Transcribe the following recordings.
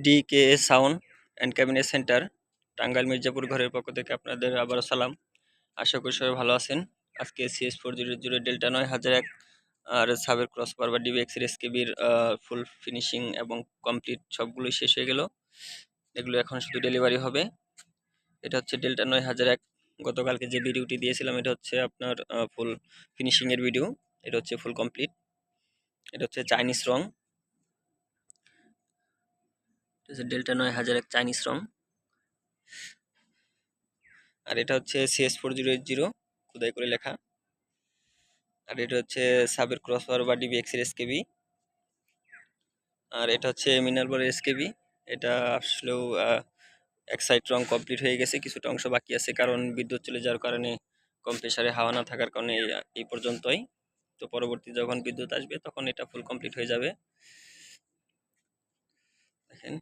Decay sound and cabinet center Tangail Mirzapur ঘরের পক্ষ থেকে আপনাদের আবারও সালাম। আশা করি সবাই ভালো আছেন। আজকে CS400 ডেল্টা 9001 আর সাবের ক্রসবার বা ডিবিএক্সের এসকেবির ফুল ফিনিশিং এবং কমপ্লিট সবগুলোই শেষ হয়ে গেল। এগুলো এখন শুধু ডেলিভারি হবে। এটা হচ্ছে ডেল্টা 9001। গতকালকে যে ভিডিওটি দিয়েছিলাম এটা হচ্ছে আপনার ফুল ফিনিশিংয়ের ভিডিও। এটা হচ্ছে ফুল কমপ্লিট। এটা হচ্ছে চাইনিজ রং। এটা হচ্ছে ডেল্টা 9001 চাইনিজ রং। আর এটা হচ্ছে CS4080 খোদাই করে লেখা। আর এটা হচ্ছে সাবের ক্রসওভার বা ডিবিএক্স এর এসকেবি। আর এটা হচ্ছে মিনারবার এসকেবি। এটা আসলেও এক সাইড রং কমপ্লিট হয়ে গেছে, কিছুটা অংশ বাকি আছে, কারণ বিদ্যুৎ চলে যাওয়ার কারণে কম প্রেসারে হাওয়া না থাকার কারণে এই পর্যন্তই। তো পরবর্তী যখন বিদ্যুৎ আসবে তখন এটা ফুল কমপ্লিট হয়ে যাবে। দেখেন,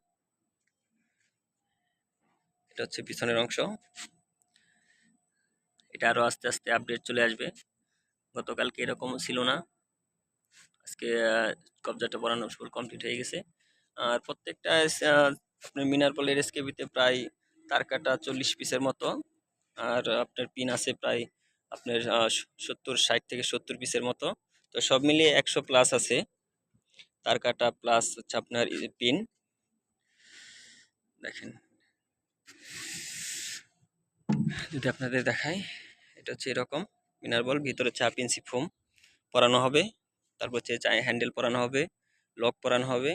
এটা হচ্ছে পিছনের অংশ। এটা আরো আস্তে আস্তে আপডেট চলে আসবে। গতকালকে এরকমও ছিল না, আজকে কবজাটা পরানো ফুল কমপ্লিট হয়ে গেছে। আর প্রত্যেকটা আপনার মিনার পলের এসকেবিতে প্রায় তার কাটা 40 পিসের মতো। আর আপনার পিন আছে প্রায় আপনার 60 থেকে 70 পিসের মতো। তো সব মিলিয়ে 100 প্লাস আছে তার কাটা, প্লাস হচ্ছে আপনার পিন। দেখেন, যদি আপনাদের দেখাই, এটা হচ্ছে এরকম মিনার বল, ভিতরে 4 ইঞ্চি ফোম পরানো হবে, তারপর হচ্ছে হ্যান্ডেল পরানো হবে, লক পরানো হবে।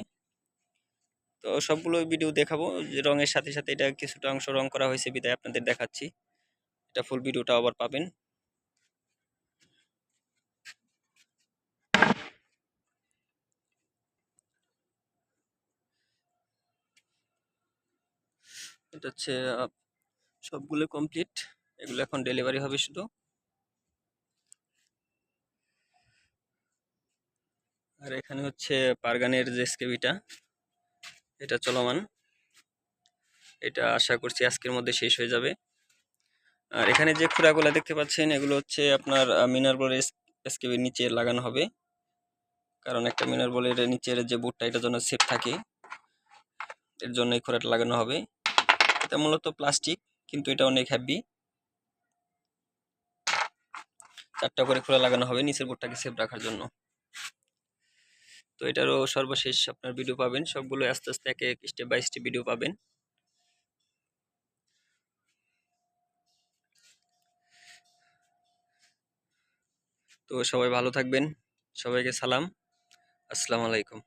তো সবগুলো ভিডিও দেখাবো, যে রঙের সাথে সাথে এটা কিছুটা অংশ রং করা হয়েছে বিদায় আপনাদের দেখাচ্ছি। এটা ফুল ভিডিওটা আবার পাবেন। এটা হচ্ছে সবগুলো কমপ্লিট, এগুলো এখন ডেলিভারি হবে শুধু। আর এখানে হচ্ছে পারগানের যে স্কেবিটা, এটা চলমান। এটা আশা করছি আজকের মধ্যে শেষ হয়ে যাবে। আর এখানে যে খুঁড়াগুলো দেখতে পাচ্ছেন এগুলো হচ্ছে আপনার মিনার বলের এসকেবির নিচে লাগানো হবে, কারণ একটা মিনার বলের নিচের যে বুটটা এটা যেন সেফ থাকে, এর জন্য এই খোঁড়াটা লাগানো হবে। এটা মূলত প্লাস্টিক, কিন্তু এটা অনেক হেভি। 4টা করে খোঁড়া লাগানো হবে নিচের বুটটাকে সেফ রাখার জন্য। তো এটারও সর্বশেষ আপনার ভিডিও পাবেন, সবগুলো আস্তে আস্তে এক এক স্টেপ বাই স্টেপ ভিডিও পাবেন। তো সবাই ভালো থাকবেন, সবাইকে সালাম, আসসালামু আলাইকুম।